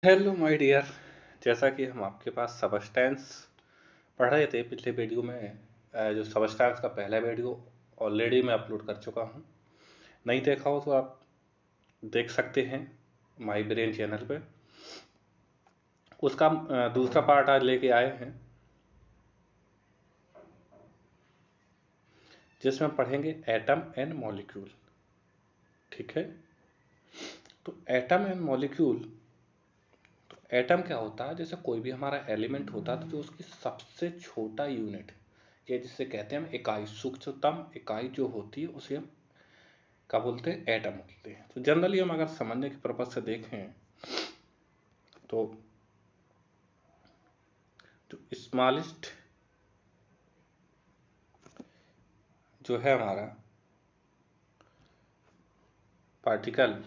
Hello my dear. जैसा कि हम आपके पास सबस्टेंस पढ़ रहे थे पिछले वीडियो में, जो सबस्टेंस का पहला वीडियो ऑलरेडी मैं अपलोड कर चुका हूं। नहीं देखा हो तो आप देख सकते हैं माय ब्रेन चैनल पे। उसका दूसरा पार्ट आज लेके आए हैं, जिसमें पढ़ेंगे एटम एंड मॉलिक्यूल। ठीक है, तो एटम एंड मॉलिक्यूल। तो एटम क्या होता है? जैसे कोई भी हमारा एलिमेंट होता है तो जो उसकी सबसे छोटा यूनिट, ये जिसे कहते हैं हम इकाई, सूक्ष्मतम इकाई जो होती है उसे हम क्या बोलते हैं? एटम बोलते हैं। तो जनरली हम अगर समझने के पर्पज से देखें तो जो स्मॉलेस्ट जो है हमारा पार्टिकल,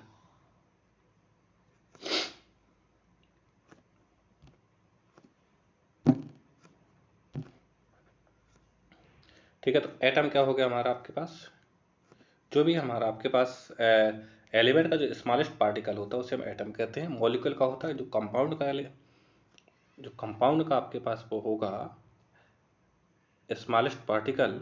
ठीक है, तो एटम क्या हो गया हमारा आपके पास? जो भी हमारा आपके पास एलिमेंट का जो स्मॉलेस्ट पार्टिकल होता है उसे हम एटम कहते हैं। मॉलिक्यूल का होता है जो कंपाउंड का जो कंपाउंड का आपके पास वो होगा स्मॉलेस्ट पार्टिकल,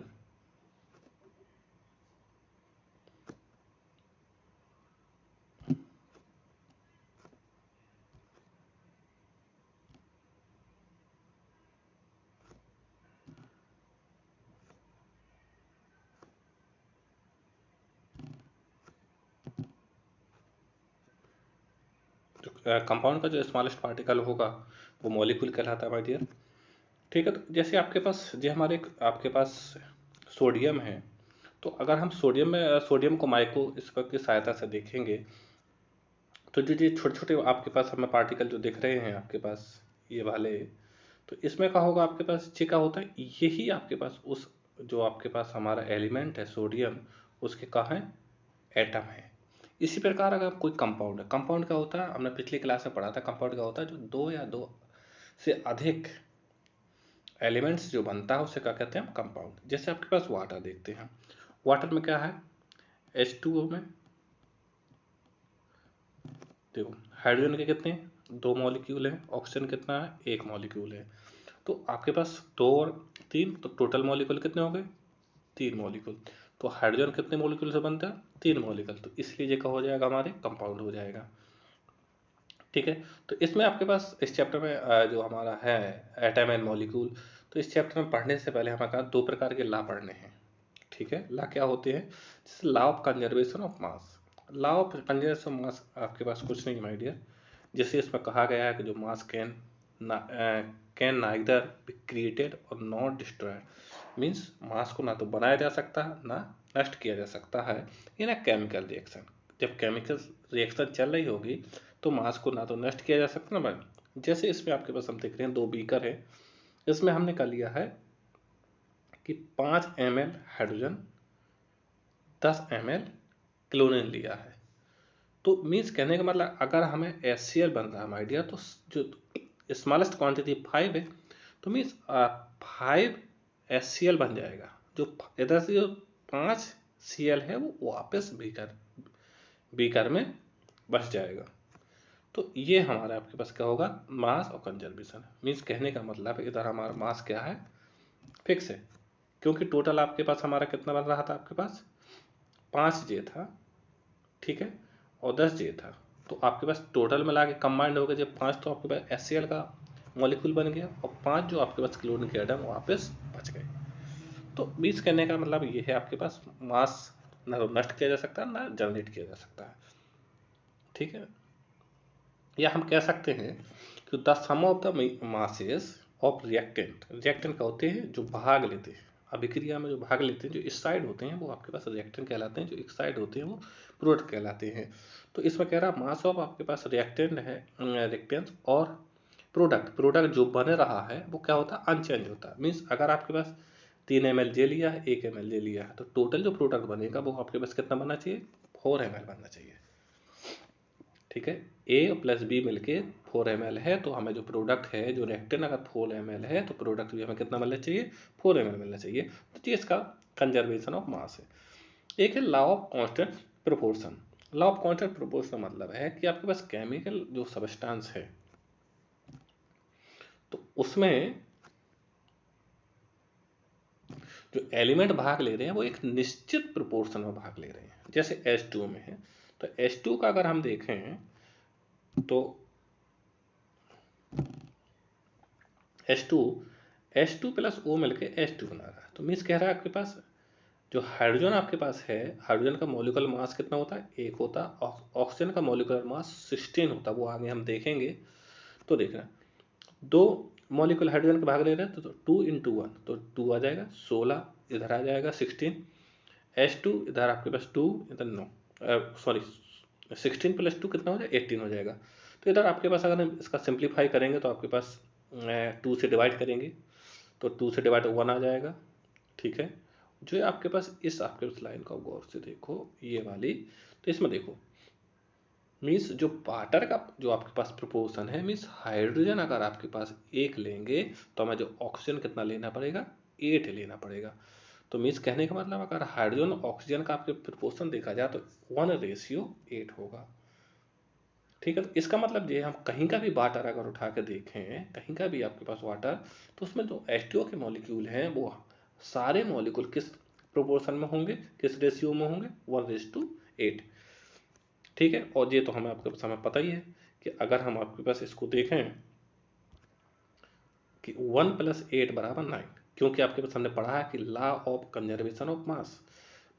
जो कंपाउंड का जो स्मॉलेस्ट पार्टिकल होगा वो मॉलिक्यूल कहलाता है माय डियर। ठीक है, तो जैसे आपके पास जो हमारे आपके पास सोडियम है, तो अगर हम सोडियम को माइक्रोस्कोप की सहायता से देखेंगे तो जो ये छोटे छोटे आपके पास हमें पार्टिकल जो दिख रहे हैं आपके पास, ये वाले, तो इसमें क्या होगा आपके पास? ये क्या होता है? यही आपके पास उस जो आपके पास हमारा एलिमेंट है सोडियम, उसके कहाँ है? एटम है। इसी प्रकार अगर कोई कंपाउंड है, कंपाउंड क्या होता है? हमने पिछली क्लास में पढ़ा था। कंपाउंड क्या होता है? जो दो या दो से अधिक एलिमेंट्स जो बनता है उसे क्या कहते हैं? हम कंपाउंड। जैसे आपके पास वाटर देखते हैं, वाटर में क्या है? H2O में देखो हाइड्रोजन के कितने हैं? 2 मॉलिक्यूल हैं। ऑक्सीजन कितना है? 1 मॉलिक्यूल है। तो आपके पास 2 और 3, तो टोटल मॉलिक्यूल कितने हो गए? 3 मॉलिक्यूल। तो हाइड्रोजन कितने मॉलिक्यूल से बनता है? 3 मॉलिक्यूल। तो इसलिए ये क्या हो जाएगा? हमारे कंपाउंड हो जाएगा। ठीक है, तो इसमें आपके पास इस चैप्टर में जो हमारा है एटम एंड मॉलिक्यूल, तो इस चैप्टर में पढ़ने से पहले हमें कहा 2 प्रकार के लॉ पढ़ने हैं। ठीक है, लॉ क्या होते हैं? जैसे law of conservation of mass. Law of conservation of मास आपके पास कुछ नहीं माय डियर। जैसे इसमें कहा गया है कि जो मास कैन नाइदर बी क्रिएटेड और नॉट डिस्ट्रॉयड। मीन्स मास को ना तो बनाया जा सकता है ना नष्ट किया जा सकता है इन अ केमिकल रिएक्शन। जब केमिकल रिएक्शन चल रही होगी तो मास को ना तो नष्ट किया जा सकता ना बन। जैसे इसमें आपके पास हम देख रहे हैं 2 बीकर है। इसमें हमने कर लिया है कि 5 ml हाइड्रोजन, 10 ml क्लोरीन लिया है। तो मीन्स कहने का मतलब अगर हमें HCl बन रहा है माय डियर, तो जो स्मॉलेस्ट क्वांटिटी 5 है, तो मीन्स 5 HCl बन जाएगा। जो इधर से जो 5 Cl है वो वापस बीकर में बच जाएगा। तो ये हमारे आपके पास क्या होगा? मास और कंजर्वेशन। मीन्स कहने का मतलब इधर हमारा मास क्या है? फिक्स है, क्योंकि टोटल आपके पास हमारा कितना बन रहा था? आपके पास 5 जे था, ठीक है, और 10 जे था। तो आपके पास टोटल मिला के कंबाइंड हो गया जब 5, तो आपके पास HCl का मॉलिक्यूल बन गया, और 5 जो आपके पास क्लोरीन के एटम वापस बच गए। तो मीन्स कहने का मतलब ये है आपके पास मास ना तो नष्ट किया जा सकता है ना जनरेट किया जा सकता है। ठीक है, या हम कह सकते हैं कि the sum of the masses of reactant. Reactant का होते हैं जो भाग लेते हैं अभिक्रिया में, जो भाग लेते हैं, जो इस साइड होते हैं वो आपके पास रिएक्टेंट कहलाते हैं, जो एक साइड होते हैं वो प्रोडक्ट कहलाते हैं। तो इसमें कह रहा मास ऑफ आपके पास रिएक्टेंट है, रिएक्टेंट और प्रोडक्ट जो बन रहा है वो क्या होता है? अनचेंज होता है। मीन्स अगर आपके पास 3 ml जे लिया है, 1 ml जे लिया है, तो टोटल जो प्रोडक्ट बनेगा वो आपके पास कितना बनना चाहिए? 4 ml बनना चाहिए। ठीक है, ए प्लस बी मिलके 4 ml है, तो हमें जो प्रोडक्ट है, जो रिएक्टेंट अगर 4 ml है, तो प्रोडक्ट भी हमें कितना मिलना चाहिए? 4 ml मिलना चाहिए। तो ये इसका कंजर्वेशन ऑफ मास है। एक है law of constant proportion. Law of constant proportion मतलब है कि आपके पास केमिकल जो सब्सटेंस है, तो उसमें जो एलिमेंट भाग ले रहे हैं वो एक निश्चित प्रोपोर्शन में भाग ले रहे हैं। जैसे H2 में है, तो H2 का अगर हम देखें तो H2 प्लस O मिलके H2 बना रहा है। तो मीन्स कह रहा है आपके पास जो हाइड्रोजन आपके पास है, हाइड्रोजन का मॉलिक्यूलर मास कितना होता है? 1 होता है। ऑक्सीजन का मॉलिक्यूलर मास 16 होता है, वो आगे हम देखेंगे। तो देखना, 2 मॉलिक्यूल हाइड्रोजन के भाग ले रहे हैं, तो 2 इंटू 1 तो 2 आ जाएगा, 16 इधर आ जाएगा, 16 H2 इधर आपके पास 2 इधर 9, सॉरी 16 प्लस 2 कितना हो जाएगा? 18 हो जाएगा। तो इधर आपके पास अगर हम इसका सिंप्लीफाई करेंगे तो आपके पास 2 से डिवाइड करेंगे तो 2 से डिवाइड 1 आ जाएगा। ठीक है, जो आपके पास इस आपके उस लाइन को गौर से देखो, ये वाली, तो इसमें देखो मीन्स जो वाटर का जो आपके पास प्रोपोर्शन है, मीन्स हाइड्रोजन अगर आपके पास 1 लेंगे तो हमें जो ऑक्सीजन कितना लेना पड़ेगा? 8 लेना पड़ेगा। तो मीन्स कहने का मतलब अगर हाइड्रोजन ऑक्सीजन का आपके प्रोपोर्शन देखा जाए तो 1:8 होगा। ठीक है, तो इसका मतलब ये हम कहीं का भी वाटर अगर उठा के देखें, कहीं का भी आपके पास वाटर, तो उसमें जो H2O के मॉलिक्यूल हैं वो सारे मॉलिक्यूल किस प्रोपोर्शन में होंगे, किस रेशियो में होंगे? 1:8। ठीक है, और ये तो हमें आपके पास हमें पता ही है कि अगर हम आपके पास इसको देखें कि 1 + 8 = 9, क्योंकि आपके पास हमने पढ़ा है कि law of conservation of mass.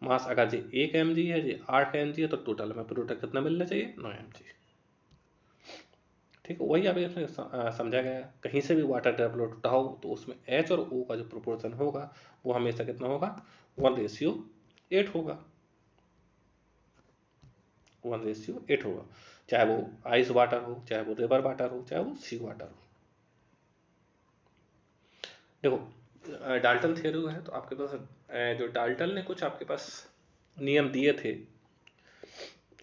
Mass अगर ये 1 mg है, ये 8 mg है, तो टोटल में प्रोडक्ट कितना मिलना चाहिए? 9 mg। ठीक है, वही आप इसमें समझा गया। कहीं से भी वाटर टेबलेट उठाओ तो उसमें H और O का जो प्रोपोर्शन होगा वो हमेशा कितना होगा? 1:8 होगा। 1:8 होगा, चाहे वो आइस वाटर हो, चाहे वो रिवर वाटर हो, चाहे वो सी वाटर हो। देखो डाल्टन थ्योरी है, तो आपके पास जो डाल्टन ने कुछ आपके पास नियम दिए थे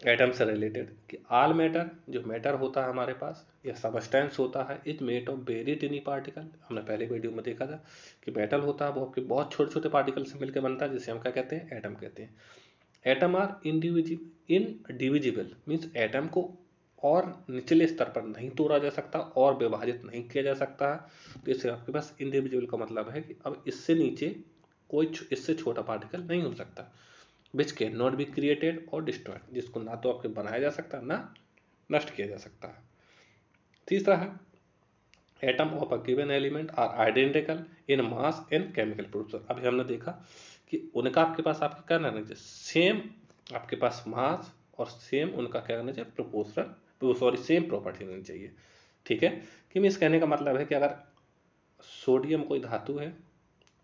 एटम से रिलेटेड कि ऑल मैटर, जो मैटर होता है हमारे पास या सबस्टेंस होता है, is made of very टिनी particle. हमने पहले वीडियो में देखा था कि मेटल होता है वो आपके बहुत छोटे छोटे पार्टिकल से मिलकर बनता है, जिसे हम क्या कहते हैं? एटम कहते हैं। Atom are indivisible, means atom को और निचले स्तर पर नहीं तोड़ा जा सकता और विभाजित नहीं किया जा सकता है। तो इससे आपके पास इंडिविजुअल का मतलब है कि अब इससे नीचे कोई इससे छोटा पार्टिकल नहीं हो सकता। Which can not be created और डिस्ट्रॉयड, जिसको ना तो आपके बनाया जा सकता ना नष्ट किया जा सकता है। तीसरा है atom of a given element are identical in mass and chemical proportion. अभी हमने देखा कि उनका आपके पास आपके क्या रहना चाहिए? सेम आपके पास मास और सेम उनका क्या रहना चाहिए? प्रोपोर्शन, सॉरी सेम प्रॉपर्टी रहनी चाहिए। ठीक है, कि मीन्स कहने का मतलब है कि अगर सोडियम कोई धातु है,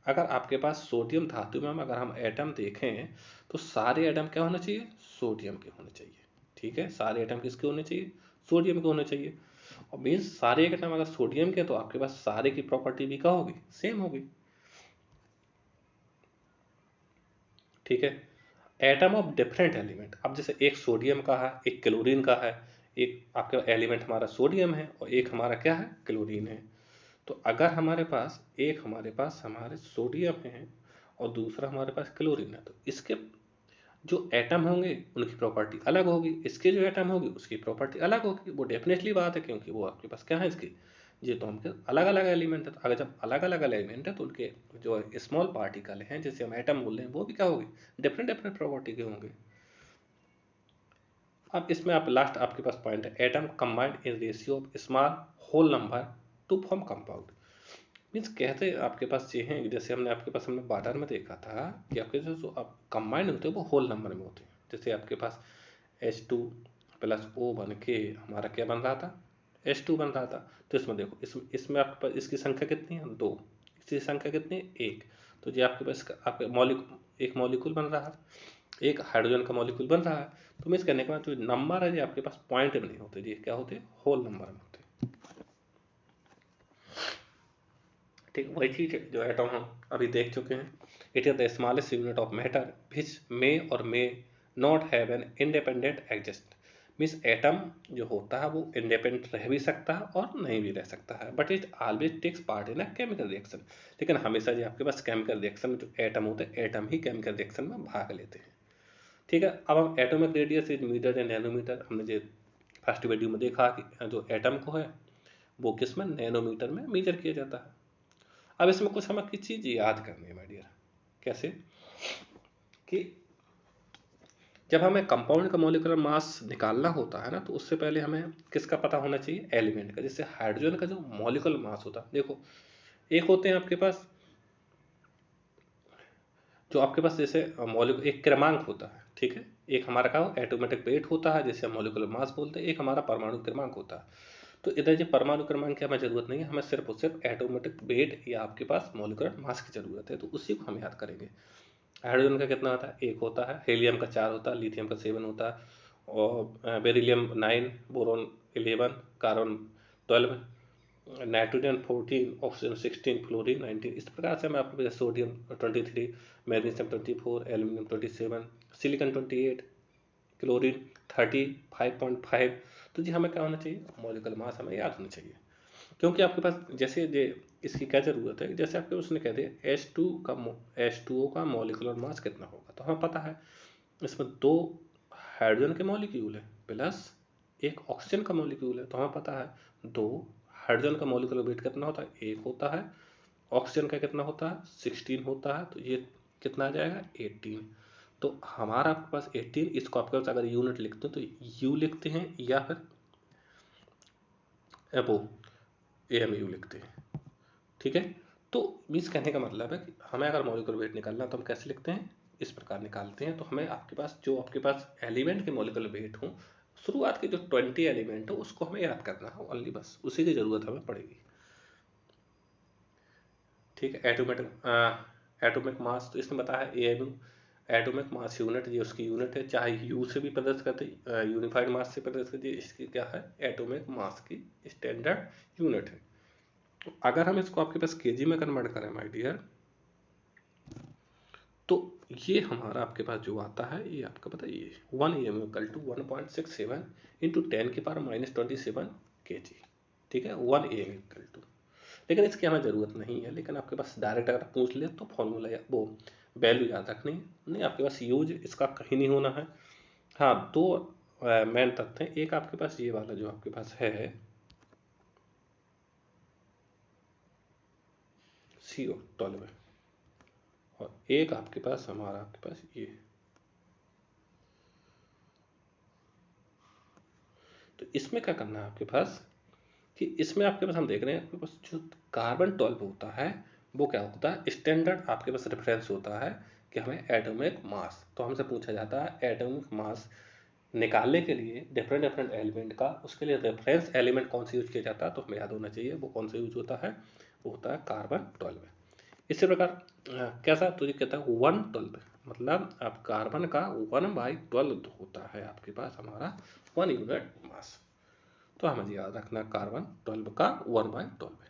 अगर आपके पास सोडियम धातु में अगर हम एटम देखें तो सारे एटम क्या होने चाहिए? सोडियम के होने चाहिए। ठीक है, सारे एटम किसके होने चाहिए? सोडियम के होने चाहिए। और मीन्स सारे एटम अगर सोडियम के, तो आपके पास सारे की प्रॉपर्टी भी क्या होगी? सेम होगी। ठीक है, एटम ऑफ डिफरेंट एलिमेंट, अब जैसे एक सोडियम का है, एक क्लोरीन का है, एक आपका एलिमेंट हमारा सोडियम है और एक हमारा क्या है? क्लोरीन है। तो अगर हमारे पास एक हमारे सोडियम है और दूसरा हमारे पास क्लोरीन है, तो इसके जो एटम होंगे उनकी प्रॉपर्टी अलग होगी, इसके जो एटम होगी उसकी प्रॉपर्टी अलग होगी। वो डेफिनेटली बात है, क्योंकि वो आपके पास क्या है इसकी, ये तो हमके अलग अलग एलिमेंट है। तो अगर जब अलग अलग एलिमेंट है तो उनके जो स्मॉल पार्टिकल हैं जिसे हम एटम बोल रहे हैं वो भी क्या होगी? डिफरेंट डिफरेंट प्रॉपर्टी के होंगे। अब इसमें आप लास्ट आपके पास पॉइंट है atom combined in ratio of small whole number to form compound. Means कहते हैं आपके पास ये हैं, जैसे हमने वाटर में देखा था कि आपके जो आप कंबाइंड होते हैं वो होल नंबर में होते हैं। जैसे आपके पास H2 + O बन के हमारा क्या बन रहा था? H2 बन रहा था। तो इसमें देखो, इसमें आपके पास इसकी संख्या कितनी है? 2। इसकी संख्या कितनी है? 1। तो ये आपके पास आपके एक मॉलिक्यूल बन रहा है, एक हाइड्रोजन का मॉलिक्यूल बन रहा है। तो मीन्स कहने के बाद जो नंबर है ये आपके पास पॉइंट में नहीं होते, ये क्या होते? होल नंबर में होते। ठीक, वही चीज जो एटम हम अभी देख चुके हैं। It is the smallest unit of matter which may not have an independent exist. Means atom जो होता है वो इंडिपेंडेंट रह भी सकता है और नहीं भी रह सकता है, but it always takes part in a chemical reaction. लेकिन हमेशा जो आपके पास केमिकल रिएक्शन में जो एटम होते हैं, एटम ही केमिकल रिएक्शन में भाग लेते हैं। ठीक है, अब हम atomic radius is metre and nanometre, हमने जो फर्स्ट वीडियो में देखा कि जो एटम को है वो किस में, नैनोमीटर में मेजर किया जाता है। अब इसमें कुछ हमें किस चीज़ याद करनी है माय डियर, कैसे कि जब हमें कंपाउंड का मॉलिक्यूलर मास निकालना होता है ना, तो उससे पहले हमें किसका पता होना चाहिए, एलिमेंट का। जैसे हाइड्रोजन का जो मॉलिक्यूलर मास होता है, देखो एक होते हैं आपके पास, जो आपके पास जैसे मॉलिक्यूल एक क्रमांक होता है, ठीक है, एक हमारा का एटोमेटिक वेट होता है जिसे हम मॉलिक्यूलर मास बोलते हैं, एक हमारा परमाणु क्रमांक होता है। तो इधर जो परमाणु क्रमांक की हमें जरूरत नहीं है, हमें सिर्फ और सिर्फ एटोमेटिक वेट या आपके पास मॉलिक्यूलर मास की जरूरत है, तो उसी को हम याद करेंगे। हाइड्रोजन का कितना होता है, 1 होता है, हीलियम का 4 होता है, लिथियम का 7 होता है, और beryllium 9, boron 11, carbon 12, nitrogen 14, oxygen 16, fluorine 19। इस प्रकार से मैं आपको sodium 23, magnesium 24, aluminium 27, silicon 28, chlorine 30, 5.5। तो जी हमें क्या होना चाहिए, मॉलिक्यूलर मास हमें याद होना चाहिए, क्योंकि आपके पास जैसे इसकी क्या जरूरत है, जैसे आपके उसने कह दिया H2O का मॉलिक्यूलर मास कितना होगा, तो हमें पता है इसमें 2 हाइड्रोजन के मॉलिक्यूल है प्लस 1 ऑक्सीजन का मॉलिक्यूल है, तो हमें पता है 2 हाइड्रोजन का मॉलिक्यूलर वेट कितना होता है, 1 होता है, ऑक्सीजन का कितना होता है, 16 होता है, तो ये कितना आ जाएगा, 18। तो हमारा आपके पास 18, इसको आपके पास अगर यूनिट लिखते हैं तो यू लिखते हैं या फिर एबो AMU लिखते हैं, ठीक है। तो मीन्स कहने का मतलब है कि हमें अगर मॉलिक्यूलर वेट निकालना तो हम कैसे लिखते हैं, इस प्रकार निकालते हैं। तो हमें आपके पास जो आपके पास एलिमेंट के मॉलिक्यूलर वेट हो, शुरुआत के जो 20 एलिमेंट हो उसको हमें याद करना है ओनली, बस उसी की जरूरत हमें पड़ेगी, ठीक है। एटॉमिक मास तो इसने बताया AMU, एटॉमिक मास यूनिट, ये उसकी यूनिट है, चाहे यू से भी प्रदर्शित करते, यूनिफाइड मास से प्रदर्शित करती है, इसकी क्या है, एटॉमिक मास की स्टैंडर्ड यूनिट है। तो अगर हम इसको आपके पास केजी में कन्वर्ट करें माय डियर, तो ये हमारा आपके पास जो आता है, ये आपका पता है, ये 1 AM इक्वल टू 1.67 इंटू 10 की पावर -27 kg, ठीक है, 1 AM इक्वल टू। लेकिन इसकी हमें ज़रूरत नहीं है, लेकिन आपके पास डायरेक्ट अगर पूछ ले तो फॉर्मूला या वो वैल्यू याद रखनी नहीं, आपके पास यूज इसका कहीं नहीं होना है। हाँ, 2 मेन तथ्य हैं, एक आपके पास ये वाला जो आपके पास है CO12, और एक आपके पास हमारा आपके पास ये। तो इसमें क्या करना है आपके पास कि इसमें आपके पास हम देख रहे हैं आपके पास जो कार्बन 12 होता है वो क्या होता है, स्टैंडर्ड आपके पास रेफरेंस होता है कि हमें एटॉमिक मास, तो हमसे पूछा जाता है एटॉमिक मास निकालने के लिए डिफरेंट डिफरेंट एलिमेंट का, उसके लिए रेफरेंस एलिमेंट कौन सा यूज किया जाता है, तो हमें याद होना चाहिए वो कौन सा यूज होता है, वो होता है कार्बन 12। इसी प्रकार कैसा, तो ये कहता है 112, मतलब आप कार्बन का 1/12 होता है आपके पास हमारा 1 यूनिट मास। तो हमें याद रखना कार्बन 12 का 1/12।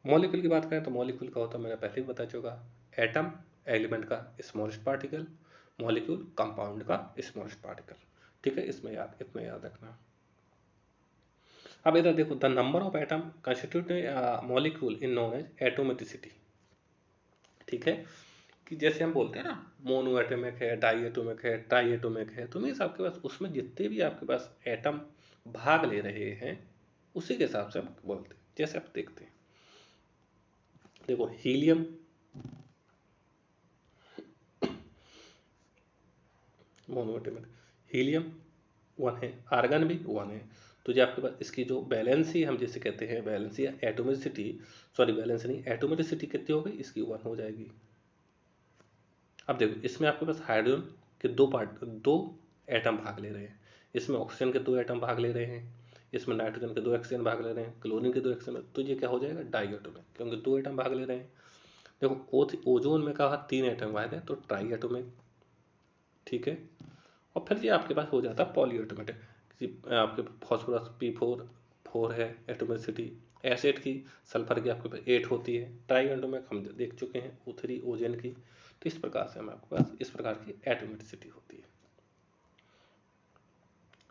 मॉलिक्यूल की बात करें तो मॉलिक्यूल का होता है, मैंने पहले भी बता चुका, एटम एलिमेंट का स्मॉलेस्ट पार्टिकल, मॉलिक्यूल कंपाउंड का स्मॉलेस्ट पार्टिकल, ठीक है, इसमें इतना याद रखना। अब इधर देखो, the number of atom constitute molecule in known as atomicity, ठीक है, कि जैसे हम बोलते हैं ना मोनो एटॉमिक है, डाई एटॉमिक है, ट्राई एटॉमिक है, तो मीन्स आपके पास उसमें जितने भी आपके पास एटम भाग ले रहे हैं उसी के हिसाब से हम बोलते हैं। जैसे आप देखते हैं, देखो हीलियम मोनो एटॉमिक, हीलियम 1 है, आर्गन भी 1 है, तो जो आपके पास इसकी जो वैलेंसी हम जैसे कहते हैं, वैलेंसी या एटोमिसिटी, सॉरी वैलेंसी नहीं, एटोमेटिसिटी कितनी हो गई, इसकी 1 हो जाएगी। अब देखो इसमें आपके पास हाइड्रोजन के 2 एटम भाग ले रहे हैं, इसमें ऑक्सीजन के 2 एटम भाग ले रहे हैं, इसमें नाइट्रोजन के 2 ऑक्सीजन भाग ले रहे हैं, क्लोरीन के 2 ऑक्सीजन, तो ये क्या हो जाएगा, डाई एटॉमिक, क्योंकि 2 एटम भाग ले रहे हैं। देखो ओजोन में कहा 3 एटम भाग है, तो ट्राई एटॉमिक, ठीक है। और फिर ये आपके पास हो जाता है पॉली एटोमेटिक, आपके फॉस्फोरस P4 है एटोमिसिटी, एसिड की सल्फर की आपके पास 8 होती है, ट्राई एटोमिक हम देख चुके हैं O3 ओजन की। तो इस प्रकार से हमें आपके पास इस प्रकार की एटोमेटिसिटी होती है।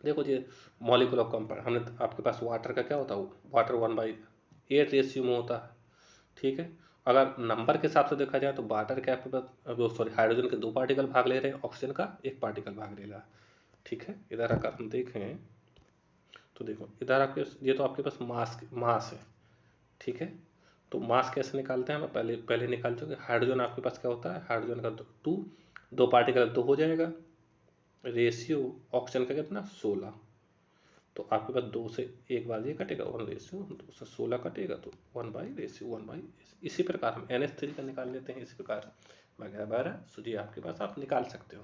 देखो ये मॉलिक्यूल ऑफ कंपाउंड, हमने आपके पास वाटर का क्या होता है, वाटर 1/8 रेशियो में होता है, ठीक है। अगर नंबर के हिसाब से देखा जाए तो वाटर के आपके पास वो सॉरी हाइड्रोजन के 2 पार्टिकल भाग ले रहे हैं, ऑक्सीजन का 1 पार्टिकल भाग ले रहा है, ठीक है। इधर अगर हम देखें तो देखो इधर आपके ये तो आपके पास मास है, ठीक है। तो मास कैसे निकालते हैं, हम पहले निकाल चुके। हाइड्रोजन आपके पास क्या होता है, हाइड्रोजन का 2, 2 पार्टिकल 2 हो जाएगा, रेशियो ऑक्सीजन का कितना 16। तो आपके पास 2 से एक बार ये कटेगा 1 रेशियो 2 से 16 कटेगा, तो 1 बाई रेशियो 1 बाई। इसी प्रकार हम NH3 का निकाल लेते हैं, इसी प्रकार वगैरह सूची आपके पास आप निकाल सकते हो।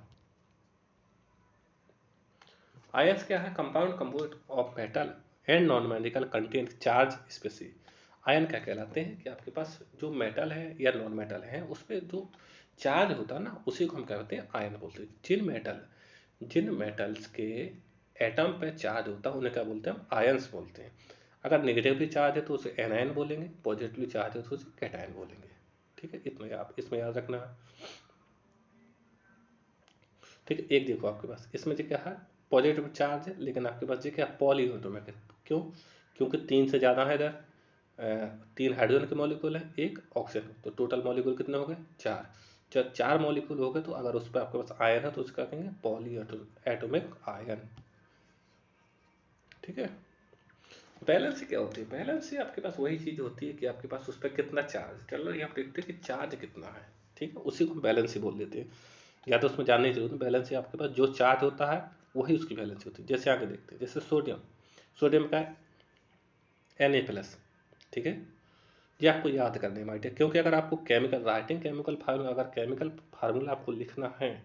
आयंस क्या है, compound composite of metal and non medical contain charge species. Ion क्या कहलाते हैं कि आपके पास जो मेटल है या नॉन मेटल है उस पर जो चार्ज होता है ना, उसी को हम क्या कहते हैं, आयन बोलते हैं। जिन मेटल्स के एटम पे चार्ज होता है उन्हें क्या बोलते हैं, हम आयंस बोलते हैं। अगर नेगेटिवली चार्ज है तो उसे एनायन बोलेंगे, पॉजिटिवली चार्ज है तो उसे कैटायन बोलेंगे, ठीक है। इसमें याद रखना है, ठीक है। एक देखो आपके पास इसमें जो क्या है, पॉजिटिव चार्ज है, लेकिन आपके पास जो क्या पॉलीएटॉमिक है। क्यों, क्योंकि 3 से ज़्यादा है इधर, 3 हाइड्रोजन के मॉलिक्यूल है, 1 ऑक्सीजन, तो टोटल मॉलिक्यूल कितने हो गए 4। जब 4 मॉलिक्यूल हो गए तो अगर उस पर आपके पास आयन है तो उसका कहेंगे पॉलीएटॉमिक आयन, ठीक है। बैलेंस क्या होती है, बैलेंस आपके पास वही चीज़ होती है कि आपके पास उस पर कितना चार्ज चल रहा है, आप देखते हैं कि चार्ज कितना है, ठीक है, उसी को हम बैलेंस ही बोल देते हैं। या तो उसमें जानने की जरूरत नहीं, बैलेंस ही आपके पास जो चार्ज होता है वही उसकी बैलेंस होती है। जैसे आगे देखते हैं, जैसे सोडियम, सोडियम का Na+, ठीक है। ये आपको याद करने में आइडिया, क्योंकि अगर आपको केमिकल फार्मूला, अगर केमिकल फार्मूला आपको लिखना है,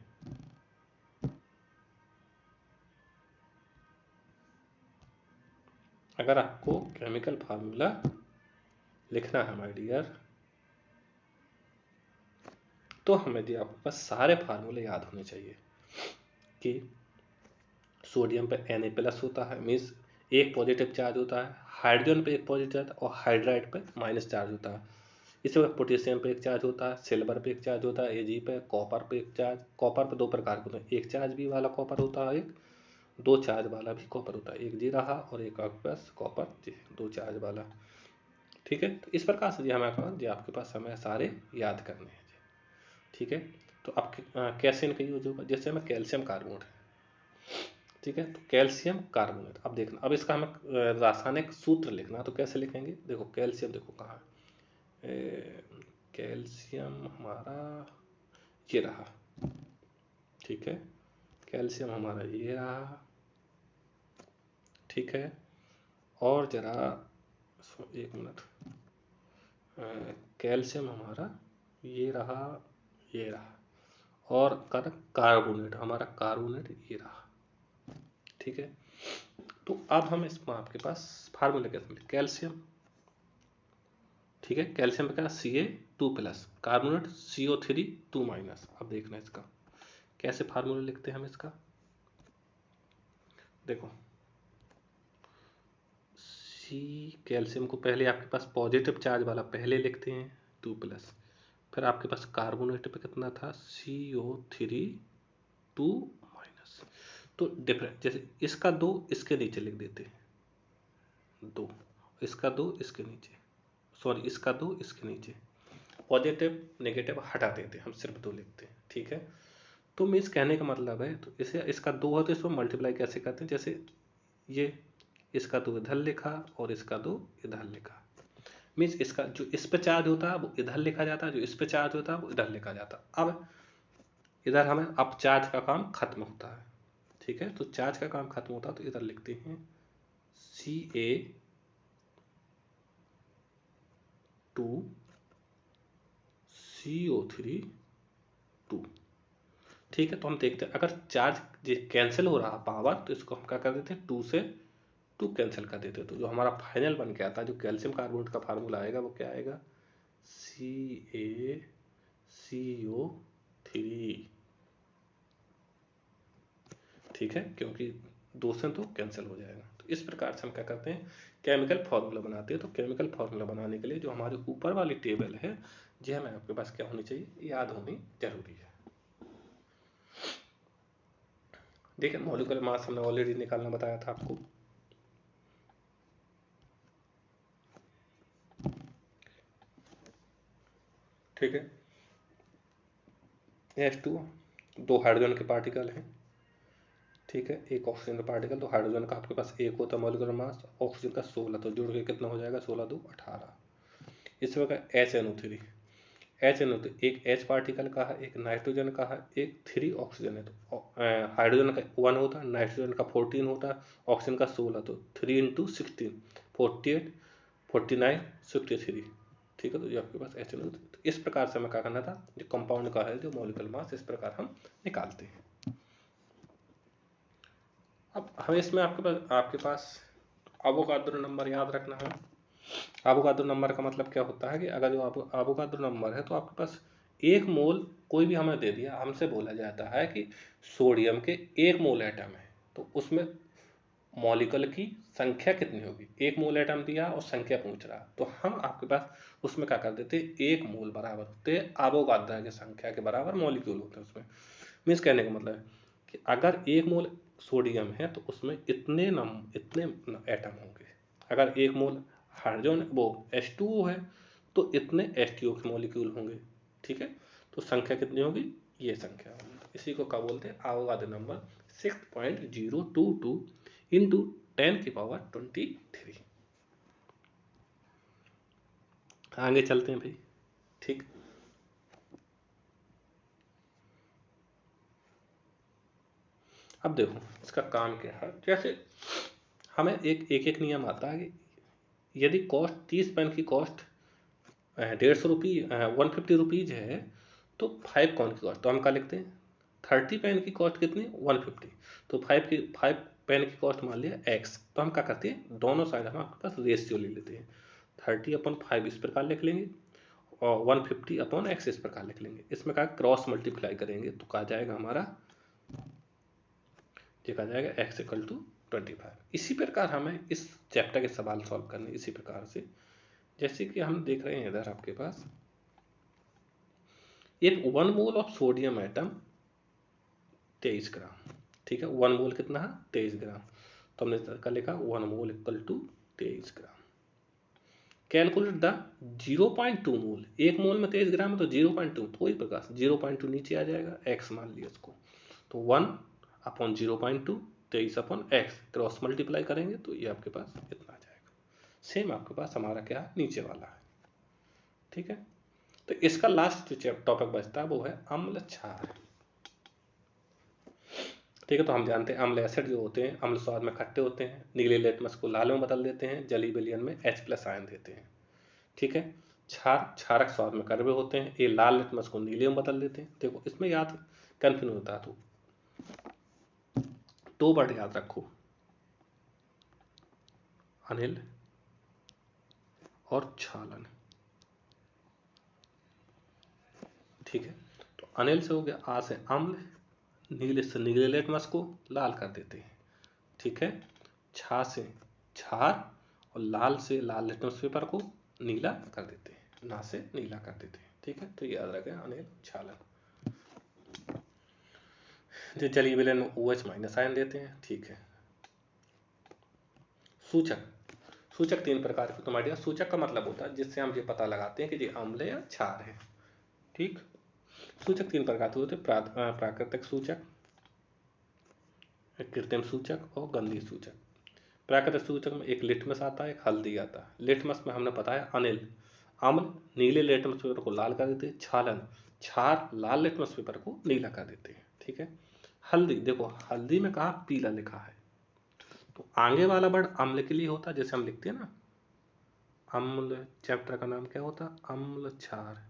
अगर आपको केमिकल फार्मूला लिखना है माय डियर, तो हमें दिया आपके पास सारे फार्मूले याद होने चाहिए कि सोडियम पे Na+ होता है, मीन्स एक पॉजिटिव चार्ज होता है, हाइड्रोजन पे एक पॉजिटिव चार्ज और हाइड्राइड पे माइनस चार्ज होता है। इसी वक्त पोटेशियम पे एक चार्ज होता है, सिल्वर पे एक चार्ज होता है, Ag पे, कॉपर पे एक चार्ज। कॉपर पे 2 प्रकार के होते हैं, एक चार्ज भी वाला कॉपर होता है, एक 2 चार्ज वाला भी कॉपर होता है। एक जी रहा और एक आपके पास कॉपर जी 2 चार्ज वाला, ठीक है। तो इस प्रकार से जी हमारे पास जी आपके पास हमें सारे याद करने हैं जी, ठीक है। तो आपके कैसे इनका यूज होगा, जैसे हमें कैल्शियम कार्बोनेट, ठीक है। तो कैल्शियम कार्बोनेट, अब देखना, अब इसका हमें रासायनिक सूत्र लिखना, तो कैसे लिखेंगे, देखो कैल्शियम, देखो कहाँ है, कैल्शियम हमारा ये रहा, ठीक है। कैल्शियम हमारा ये रहा, ठीक है। और जरा एक मिनट, कैल्शियम हमारा ये रहा, ये रहा, और कार्बोनेट हमारा, कार्बोनेट ये रहा, ठीक है। तो अब हम इसमें आपके पास फार्मूला कैसे मिले, कैल्शियम, ठीक है, कैल्शियम का Ca2+, कार्बोनेट CO3 2-। अब देखना इसका कैसे फार्मूला लिखते हैं हम इसका, देखो सी, कैल्शियम को पहले आपके पास पॉजिटिव चार्ज वाला पहले लिखते हैं 2+, फिर आपके पास कार्बोनेट पे कितना था CO3 2-। तो डिफरेंस, जैसे इसका 2 इसके नीचे लिख देते हैं, 2 इसका 2 इसके नीचे, सॉरी इसका 2 इसके नीचे, पॉजिटिव नेगेटिव हटा देते हैं, हम सिर्फ 2 लिखते हैं, ठीक है। तो मीन्स कहने का मतलब है, तो इसे इसका 2 है तो इसको मल्टीप्लाई कैसे करते हैं, जैसे ये इसका 2 इधर लिखा और इसका 2 इधर लिखा, मीन्स इसका जो इस पे चार्ज होता है वो इधर लिखा जाता है, जो इस पे चार्ज होता है वो इधर लिखा जाता है। अब इधर हमें अब चार्ज का काम खत्म होता है, ठीक है। तो चार्ज का काम खत्म होता है तो इधर लिखते हैं Ca2CO3 2, ठीक है। तो हम देखते हैं अगर चार्ज कैंसिल हो रहा पावर तो इसको हम क्या कर देते हैं, 2 से 2 कैंसिल कर देते हैं, तो जो हमारा फाइनल बन के आता है, जो कैल्शियम कार्बोनेट का फार्मूला आएगा वो क्या आएगा, CaCO3, ठीक है, क्योंकि 2 से तो कैंसिल हो जाएगा। तो इस प्रकार से हम क्या करते हैं, केमिकल फार्मूला बनाते हैं। तो केमिकल फार्मूला बनाने के लिए जो हमारे ऊपर वाली टेबल है जी हमें आपके पास क्या होनी चाहिए, याद होनी जरूरी है। देखिए मॉलिक्यूलर मास हमने ऑलरेडी निकालना बताया था आपको, ठीक है। H2 2 हाइड्रोजन के पार्टिकल हैं, ठीक है, एक ऑक्सीजन का पार्टिकल, तो हाइड्रोजन का आपके पास एक होता है मॉलिक्यूलर मास, ऑक्सीजन का 16, तो जुड़ के कितना हो जाएगा 16 2 18। इस प्रकार HNO3, HNO3 एक H पार्टिकल का है, एक नाइट्रोजन का है, एक 3 ऑक्सीजन है, तो हाइड्रोजन का 1 होता है, नाइट्रोजन का 14 होता है, ऑक्सीजन का 16, तो 3 × 16 48 49 63। ठीक है, तो ये आपके पास HNO। तो इस प्रकार से हमें क्या करना था, जो कंपाउंड का है जो मॉलिक्यूलर मास, इस प्रकार हम निकालते हैं। अब हमें इसमें आपके पास एवोगाड्रो नंबर याद रखना है। एवोगाड्रो नंबर का मतलब क्या होता है कि अगर जो एवोगाड्रो नंबर है तो आपके पास 1 मोल कोई भी हमें दे दिया, हमसे बोला जाता है कि सोडियम के 1 मोल एटम है, तो उसमें मॉलिक्यूल की संख्या कितनी होगी। 1 मोल एटम दिया और संख्या पूछ रहा, तो हम आपके पास उसमें क्या कर देते, 1 मोल बराबर होते एवोगाड्रो की संख्या के बराबर मॉलिक्यूल होते हैं उसमें। मीन्स कहने का मतलब है कि अगर 1 मोल सोडियम है तो उसमें इतने एटम होंगे। अगर 1 मोल हाइड्रोजन वो H2O है तो इतने H2O के मॉलिक्यूल होंगे। ठीक है, तो संख्या कितनी होगी, ये संख्या होगी। इसी को क्या बोलते हैं, एवोगाड्रो नंबर 6.022 इंटू 10⁻23। आगे चलते हैं भाई। ठीक, अब देखो इसका काम क्या है। जैसे हमें एक नियम आता है कि यदि कॉस्ट 30 पेन की कॉस्ट 150 रुपये 150 रुपीज़ है तो 5 कॉइन की कॉस्ट, तो हम क्या लिखते हैं 30 पेन की कॉस्ट कितनी 150, तो 5 पेन की कॉस्ट मान लिया x, तो हम क्या करते हैं दोनों साइड हम आपके पास रेशियो ले लेते हैं, 30/5 इस प्रकार लिख लेंगे और 150/x इस प्रकार लिख लेंगे। इसमें क्या क्रॉस मल्टीप्लाई करेंगे तो कहा जाएगा हमारा, ये कहा जाएगा x = 25। इसी प्रकार हमें इस चैप्टर के सवाल सॉल्व करने इसी प्रकार से, जैसे कि हम देख रहे हैं इधर आपके पास एक 1 मोल ऑफ सोडियम एटम 23 ग्राम। ठीक है, 1 मोल कितना है 23 ग्राम, तो हमने क्या लिखा 1 मोल = 23 ग्राम। कैलकुलेट द 0.2 मोल, 1 मोल में 23 ग्राम है तो 0.2, तो वही प्रकार 0.2 नीचे आ जाएगा, x मान लिया इसको, तो 1/0.2 23/x क्रॉस मल्टीप्लाई करेंगे तो ये आपके पास इतना आ जाएगा। सेम आपके पास हमारा क्या है नीचे वाला है। ठीक है, तो इसका लास्ट जो टॉपिक बचता है वो है अम्ल क्षार। ठीक है, तो हम जानते हैं अम्ल एसिड जो होते हैं अम्ल स्वाद में खट्टे होते हैं, नीले लिटमस को लाल में बदल देते हैं, जली विलयन में H+ आयन देते हैं। ठीक है, क्षारक स्वाद में कड़वे होते हैं, ये लाल लिटमस को नीले में बदल देते हैं। देखो इसमें याद कंफ्यूज होता है, तो 2 वर्ड याद रखो, अनिल और क्षालन। ठीक है, तो अनिल से हो गया, आ से अम्ल, नीले से नीले लिटमस को लाल कर देते हैं। ठीक है, छा से क्षार और लाल से लाल लिटमस पेपर को नीला कर देते हैं, ना से नीला कर देते हैं। ठीक है, तो याद रखें अनिल क्षालन। जो जलीय विलयन में OH- आयन देते हैं। ठीक है, सूचक, सूचक 3 प्रकार के तुम्हारे यहाँ। सूचक का मतलब होता है जिससे हम ये पता लगाते हैं कि ये अम्ल या क्षार है। ठीक, सूचक 3 प्रकार के होते हैं, प्राकृतिक सूचक, कृत्रिम सूचक और गंधीय सूचक। प्राकृतिक सूचक में एक लिटमस आता है, एक हल्दी आता है। लिटमस में हमने बताया अनिल, अम्ल नीले लिटमस पेपर को लाल कर देते हैं, क्षालन क्षार लाल लिटमस पेपर को नीला कर देते हैं। ठीक है, हल्दी, देखो हल्दी में कहा पीला लिखा है, तो आगे वाला वर्ड अम्ल के लिए होता है, जैसे हम लिखते हैं ना अम्ल, चैप्टर का नाम क्या होता है अम्ल क्षार।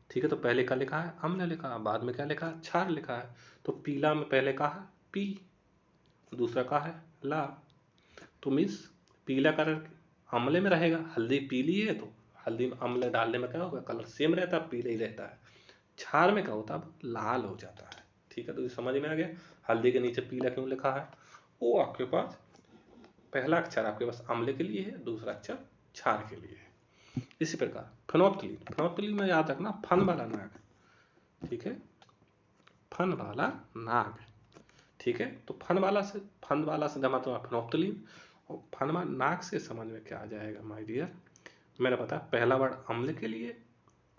ठीक है, तो पहले क्या लिखा है अम्ल लिखा है, बाद में क्या लिखा है क्षार लिखा है, तो पीला में पहले कहा है पी, दूसरा कहा है ला, तो मीन्स पीला कलर अम्ल में रहेगा, हल्दी पीली है तो हल्दी में अम्ल डालने में क्या होगा कलर सेम रहता है, पीला ही रहता है। क्षार में क्या होता है लाल हो जाता है। ठीक है, तो ये समझ में आ गया हल्दी के नीचे पीला क्यों लिखा है। वो आपके पास पहला अक्षर आपके पास अम्ल के लिए है, दूसरा अक्षर क्षार के लिए है। इसी प्रकार फेनोप्थिलीन, फेनोप्थिलीन में याद रखना फन वाला नाग। ठीक है, फन वाला नाग। ठीक है, तो फन वाला से जमा तुम्हारा फेनोप्थिलीन, और फन नाग से समझ में क्या आ जाएगा माय डियर, मैंने बताया पहला वर्ड अम्ल के लिए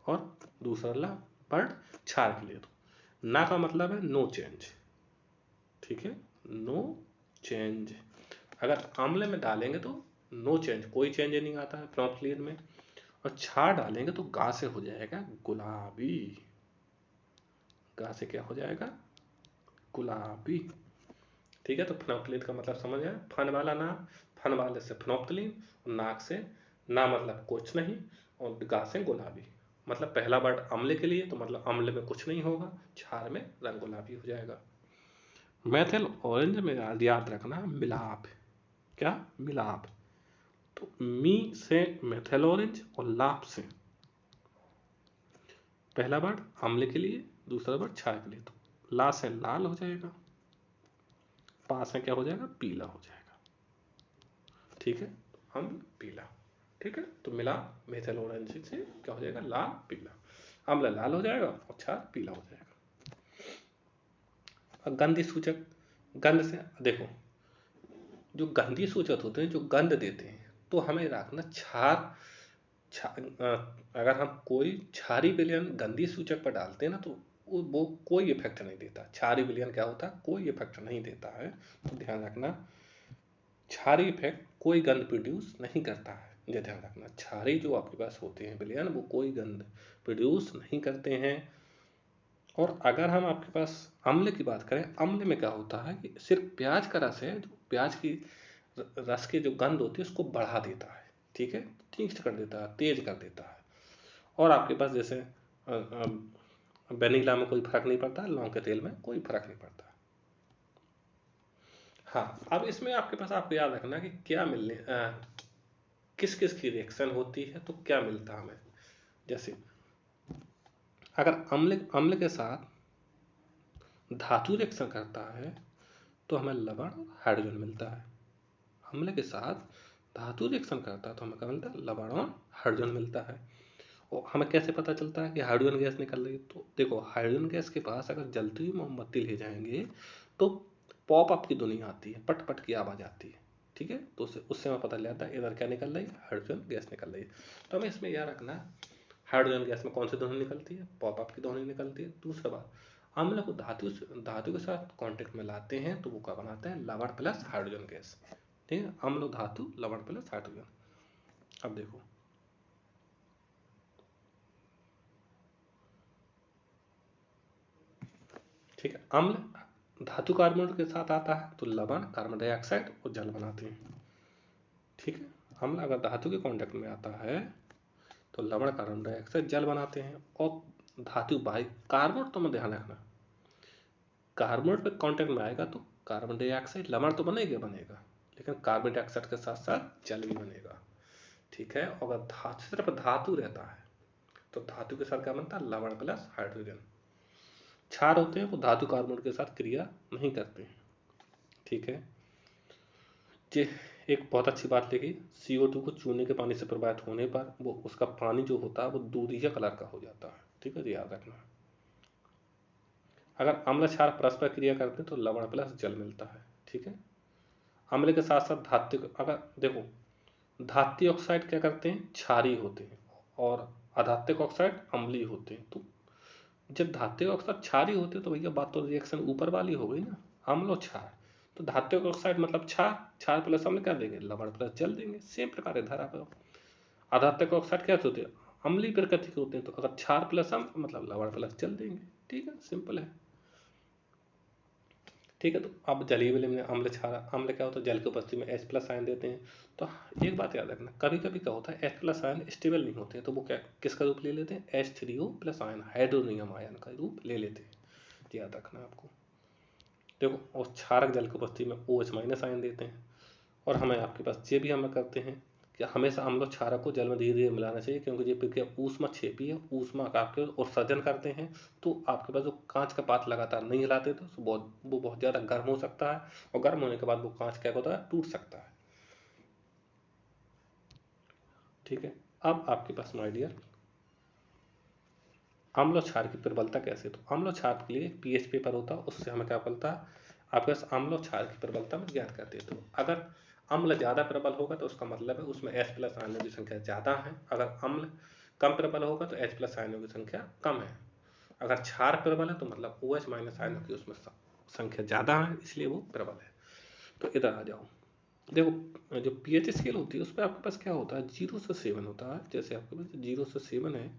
और दूसरा वर्ड क्षार के लिए। तो ना का मतलब है नो चेंज। ठीक है, नो चेंज। अगर अम्ल में डालेंगे तो नो चेंज, कोई चेंज नहीं आता है फिनोल्फ्थलीन में। और क्षार डालेंगे तो गा से हो जाएगा गुलाबी, गा से क्या हो जाएगा, गुलाबी। ठीक है, तो फिनोल्फ्थलीन का मतलब समझ आया, फन वाला ना, फन वाले से फिनोल्फ्थलीन, नाक से ना मतलब कुछ नहीं, और गा से गुलाबी। मतलब पहला वर्ड अम्ल के लिए, तो मतलब अम्ल में कुछ नहीं होगा, क्षार में रंग गुलाबी हो जाएगा। मेथिल ऑरेंज में याद रखना मिलाप, क्या, मिलाप। तो मी से मेथिल ऑरेंज और लाप से, पहला वर्ड अम्ल के लिए, दूसरा वर्ड क्षार के लिए, तो ला से लाल हो जाएगा, पा से क्या हो जाएगा, पीला हो जाएगा। ठीक है, अम्ल पीला। ठीक है, तो मिला मेथिल ऑरेंज से क्या हो जाएगा, लाल पीला, अम्ल लाल हो जाएगा और क्षार पीला हो जाएगा। अब गंधी सूचक, गंध से देखो, जो गंधी सूचक होते हैं जो गंध देते हैं, तो हमें रखना क्षार, अगर हम कोई क्षारी विलयन गंधी सूचक पर डालते हैं ना, तो वो कोई इफेक्ट नहीं देता। क्षारी विलयन क्या होता है, कोई इफेक्ट नहीं देता है, तो ध्यान रखना क्षारी इफेक्ट कोई गंध प्रोड्यूस नहीं करता है, ये ध्यान रखना। क्षारी जो आपके पास होते हैं विलयन, वो कोई गंध प्रोड्यूस नहीं करते हैं। और अगर हम आपके पास अम्ल की बात करें, अम्ल में क्या होता है कि सिर्फ प्याज का रस है, जो प्याज की रस की जो गंध होती है उसको बढ़ा देता है, ठीक है, तीक्ष्ण कर देता है, तेज कर देता है। और आपके पास जैसे वेनिला में कोई फर्क नहीं पड़ता, लौंग के तेल में कोई फर्क नहीं पड़ता। हाँ, अब इसमें आपके पास आपको याद रखना कि क्या मिलने, किस किस की रिएक्शन होती है, तो क्या मिलता है हमें। जैसे अगर अम्ल अम्ल के साथ धातु रिएक्शन करता है तो हमें लवण और हाइड्रोजन मिलता है। अम्ल के साथ धातु रिएक्शन करता है तो हमें क्या मिलता है, लवण और हाइड्रोजन मिलता है। और हमें कैसे पता चलता है कि हाइड्रोजन गैस निकल रही है, तो देखो हाइड्रोजन गैस के पास अगर जलती हुई मोमबत्ती ले जाएंगे तो पॉप अप की ध्वनि आती है, पट पट की आवाज़ आती है, ठीक है, तो उससे हमें पता चलता है इधर क्या निकल रही है, हाइड्रोजन गैस निकल रही है। तो हमें इसमें यह रखना है, हाइड्रोजन गैस में कौन सी ध्वनि निकलती है, पॉप अप की ध्वनि निकलती है। दूसरा बात, अम्ल को धातु के साथ कांटेक्ट में लाते हैं तो वो क्या बनाते हैं, लवण प्लस हाइड्रोजन गैस। ठीक है, अम्ल धातु लवण प्लस हाइड्रोजन। अब देखो ठीक है, अम्ल धातु कार्बन के साथ आता है तो लवण कार्बन डाइऑक्साइड और जल बनाते हैं। ठीक है, अम्ल अगर धातु के कांटेक्ट में आता है तो लवण कार्बन डाइऑक्साइड जल बनाते हैं। और धातु बाई कार्बन, तो में ध्यान रखना, कार्बन पे कांटेक्ट में आएगा तो कार्बन डाइऑक्साइड, लवण तो बनेगा बनेगा, लेकिन कार्बन डाइऑक्साइड के साथ साथ जल भी बनेगा। ठीक है, और अगर धातु सिर्फ धातु रहता है तो धातु के साथ क्या बनता है, लवण प्लस हाइड्रोजन। क्षार होते हैं वो धातु कार्बन के साथ क्रिया नहीं करते हैं। ठीक है, ये एक बहुत अच्छी बात लिखी, CO2 को चूने के पानी से प्रभावित होने पर वो उसका पानी जो होता है वो दूधिया कलर का हो जाता है। ठीक है, याद रखना। अगर अम्ल क्षार परस्पर क्रिया करते हैं तो लवण प्लस जल मिलता है। ठीक है, अम्ल के साथ साथ धात्विक, अगर देखो धात्विक ऑक्साइड क्या करते हैं, क्षारीय होते हैं, और अधात्विक ऑक्साइड अम्लीय होते हैं। तो जब धात्विक ऑक्साइड क्षारीय होते हैं तो भैया बात तो रिएक्शन ऊपर वाली हो गई ना, अम्ल और क्षार। तो धात्विक ऑक्साइड मतलब क्षार, क्षार प्लस अम्ल क्या देंगे, लवण प्लस जल देंगे। सेम प्रकार है धारा पर। अधात्विक ऑक्साइड क्या होते हैं, अम्लीय प्रकृति के होते हैं, तो अगर क्षार प्लस अम्ल मतलब लवण प्लस जल देंगे। ठीक है, सिंपल है। ठीक है, तो अब जलीय विलयन में अम्ल क्षार, अम्ल क्या होता है, जल की उपस्थिति में H प्लस आयन देते हैं। तो एक बात याद रखना, कभी कभी क्या होता है H प्लस आयन स्टेबल नहीं होते हैं, तो वो क्या किसका रूप ले लेते हैं, H3O plus ion, hydronium ion का रूप ले लेते हैं। याद रखना आपको। देखो, और क्षारक जल की उपस्थिति में OH माइनस आयन देते हैं। और हमें आपके पास ये भी हम करते हैं कि हमेशा अम्ल और क्षारक को जल में धीरे धीरे मिलाना चाहिए, क्योंकि ये प्रक्रिया ऊष्माक्षेपी है, ऊष्मा आपके उत्सर्जन करते हैं। तो आपके पास जो कांच का पात्र लगातार नहीं हिलाते तो वो बहुत ज़्यादा गर्म हो सकता है, और गर्म होने के बाद वो कांच क्या होता है, टूट सकता है। ठीक है, अब आपके पास माय डियर अम्ल और क्षार की प्रबलता कैसे, तो अम्ल और क्षार के लिए पीएच पेपर होता है, उससे हमें क्या मिलता है, आपके पास अम्ल और क्षार की प्रबलता में ज्ञात करते हैं। तो अगर अम्ल ज़्यादा प्रबल होगा तो उसका मतलब है उसमें H प्लस आयनों की संख्या ज़्यादा है। अगर अम्ल कम प्रबल होगा तो H प्लस आयनों की संख्या कम है। अगर क्षार प्रबल है तो मतलब OH माइनस आयनों की उसमें संख्या ज़्यादा है इसलिए वो प्रबल है। तो इधर आ जाओ, देखो जो पीएच स्केल होती है उस पर आपके पास क्या होता है, 0 से 7 होता है। जैसे आपके पास 0 से 7 है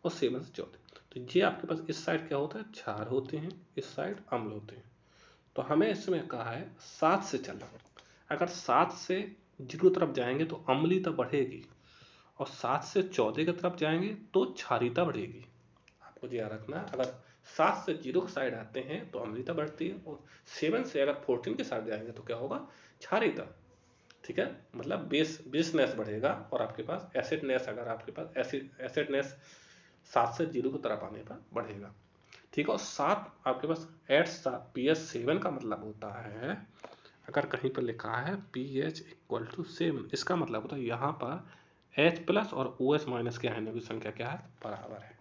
और 7 से 14, तो ये आपके पास इस साइड क्या होता है, क्षार होते हैं, इस साइड अम्ल होते हैं। तो हमें इसमें कहा है 7 से चलना। अगर 7 से 0 तरफ जाएंगे तो अम्लीयता बढ़ेगी, और 7 से 14 की तरफ जाएंगे तो क्षारीयता बढ़ेगी। आपको याद रखना, अगर 7 से 0 के साइड आते हैं तो अम्लीयता बढ़ती है, और 7 से अगर 14 के साइड जाएंगे तो क्या होगा, क्षारीयता। ठीक है, मतलब बेसनेस बढ़ेगा, और आपके पास एसिडनेस, अगर आपके पास एसिडनेस 7 से 0 की तरफ आने पर बढ़ेगा। ठीक है, और 7 आपके पास एट pH 7 का मतलब होता है, अगर कहीं पर लिखा है pH = 7, इसका मतलब होता है यहाँ पर H+ और OH- के आयनों की संख्या क्या है, बराबर है।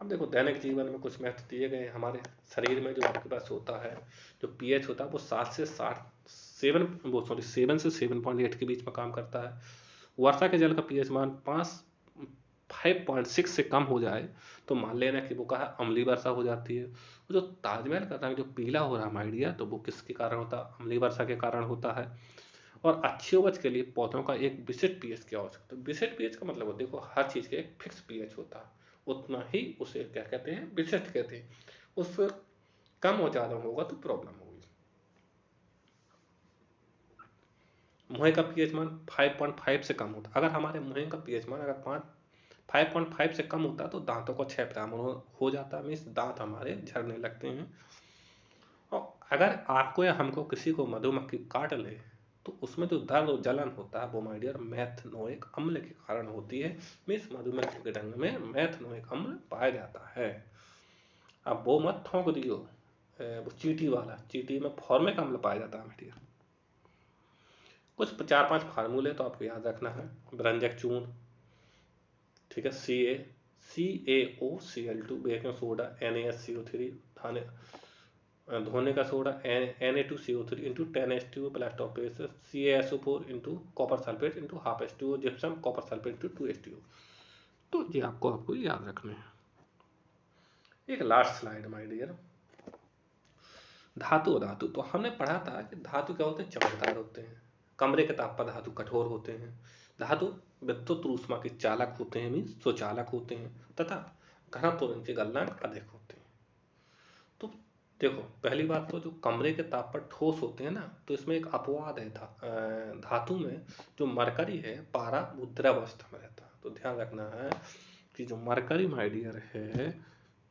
अब देखो दैनिक जीवन में कुछ महत्व दिए गए हैं। हमारे शरीर में जो आपके पास होता है, जो pH होता है वो 7 से 7.8 के बीच में काम करता है। वर्षा के जल का pH मान 5.6 से कम हो जाए तो मान लेना कि वो कहा अम्लीय वर्षा हो जाती है। जो ताजमहल का रंग जो पीला हो रहा है माय डियर, तो वो किसके कारण होता है, अम्लीय वर्षा के कारण होता है। और अच्छी उपज के लिए पौधों का एक विशिष्ट पीएच की आवश्यकता। विशिष्ट पीएच का मतलब देखो हर चीज का एक फिक्स पीएच होता है, उतना ही उसे क्या कहते हैं, विशिष्ट कहते हैं। उससे कम और ज्यादा होगा तो प्रॉब्लम होगी। मुंह का पीएच मान 5.5 से कम होता है। अगर हमारे मुंह का पीएच मान अगर 5.5 से कम होता है तो दांतों को क्षयप्रामण हो जाता है, मीन्स दांत हमारे झड़ने लगते हैं। और अगर आपको या हमको किसी को मधुमक्खी काट ले तो उसमें जो दर्द और जलन होता है वो माय डियर मेथनोइक अम्ल के कारण होती है। मीन्स मधुमक्खी के रंग में मेथनोइक अम्ल पाया जाता है। अब वो मत ठोंक दियो, वो चींटी वाला, चींटी में फॉर्मिक अम्ल पाया जाता है माय डियर। कुछ 4-5 फार्मूले तो आपको याद रखना है। ब्रंजक चूर्ण, ठीक है, CaOCl2, बेकिंग सोडा NaSCO3, धोने का soda Na2CO3 into 10H2O plus टॉपेस CaSO4 into copper sulphate into half H2O, gypsum copper sulphate into 2H2O। तो ये आपको याद रखने हैं। एक लास्ट स्लाइड माय डियर, धातु। तो हमने पढ़ा था कि धातु क्या होते हैं, चमकदार होते हैं। कमरे के ताप पर धातु कठोर होते हैं। धातु विद्युत ऊष्मा के चालक होते हैं, मीन्स स्वचालक होते हैं, तथा घनत्व और इनके गलनांक अधिक होते हैं। तो देखो पहली बात तो जो कमरे के ताप पर ठोस होते हैं ना, तो इसमें एक अपवाद है धातु में जो मरकरी है, पारा, वो द्रव अवस्था में रहता है। तो ध्यान रखना है कि जो मरकरी माय डियर है,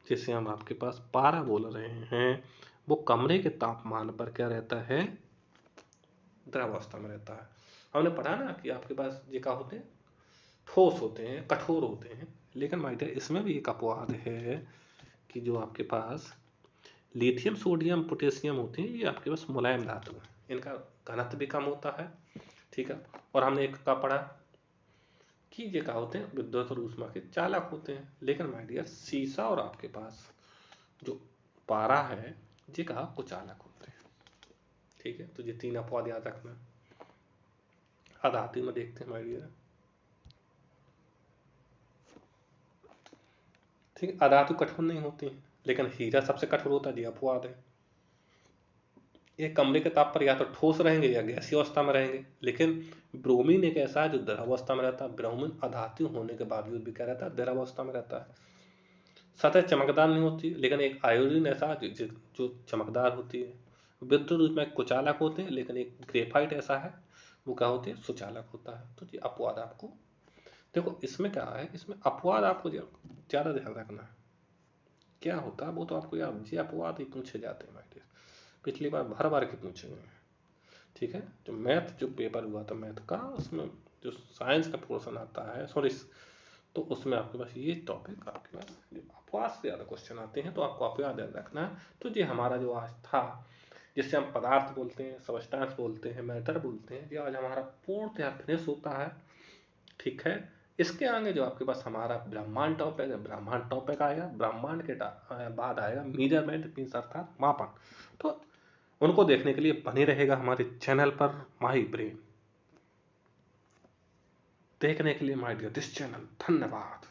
जिसे हम आपके पास पारा बोल रहे हैं, वो कमरे के तापमान पर क्या रहता है, द्रव अवस्था में रहता है। हमने पढ़ा ना कि आपके पास ये क्या होते हैं, ठोस होते हैं, कठोर होते हैं। लेकिन माय डियर इसमें भी एक अपवाद है कि जो आपके पास लिथियम, सोडियम, पोटेशियम होते हैं, ये आपके पास मुलायम धातु है, इनका घनत्व भी कम होता है। ठीक है, और हमने एक का पढ़ा कि ये क्या होते हैं, विद्युत और ऊष्मा के चालक होते हैं। लेकिन माय डियर सीसा और आपके पास जो पारा है, ये कहा कुचालक होते हैं। ठीक है, तो ये 3 अपवाद याद रखना। अधातु में देखते हैं माय डियर। ठीक है, अधातु कठोर नहीं होती, लेकिन हीरा सबसे कठोर होता है, ये अपवाद है। ये कमरे के ताप पर या तो ठोस रहेंगे या गैसीय अवस्था में रहेंगे। लेकिन ब्रोमीन एक ऐसा है जो द्रव अवस्था में रहता है। ब्रोमीन अधातु होने के बावजूद भी क्या रहता है, द्रव अवस्था में रहता है। सतह चमकदार नहीं होती, लेकिन एक आयोडीन ऐसा जो चमकदार होती है। विद्युत ऊष्मा कुचालक होते हैं, लेकिन एक ग्रेफाइट ऐसा है वो क्या होते हैं, सुचालक होता है। तो ये अपवाद आपको देखो, इसमें क्या है, इसमें अपवाद आपको ज्यादा ध्यान रखना है। क्या होता है वो तो आपको याद, ये अपवाद ही पूछे जाते हैं माय डियर, पिछली बार भर भर के पूछे हुए हैं। ठीक है, जो मैथ जो पेपर हुआ था मैथ का, उसमें जो साइंस का पोर्शन आता है, सॉरी, तो उसमें आपके पास ये टॉपिक आपके पास अपवाद से ज़्यादा क्वेश्चन आते हैं। तो आपको अपवाद याद रखना है। तो ये हमारा जो आज था, जिससे हम पदार्थ बोलते हैं, सबस्टेंस बोलते हैं, मैटर बोलते हैं, ये आज हमारा पूर्णतः फिनिश होता है। ठीक है, इसके आगे जो आपके पास हमारा ब्रह्मांड टॉपिक है, ब्रह्मांड टॉपिक आएगा। ब्रह्मांड के बाद आएगा मेजरमेंट, मीन्स अर्थात मापन। तो उनको देखने के लिए बने रहेगा हमारे चैनल पर माई ब्रेन। देखने के लिए माय डियर दिस चैनल, धन्यवाद।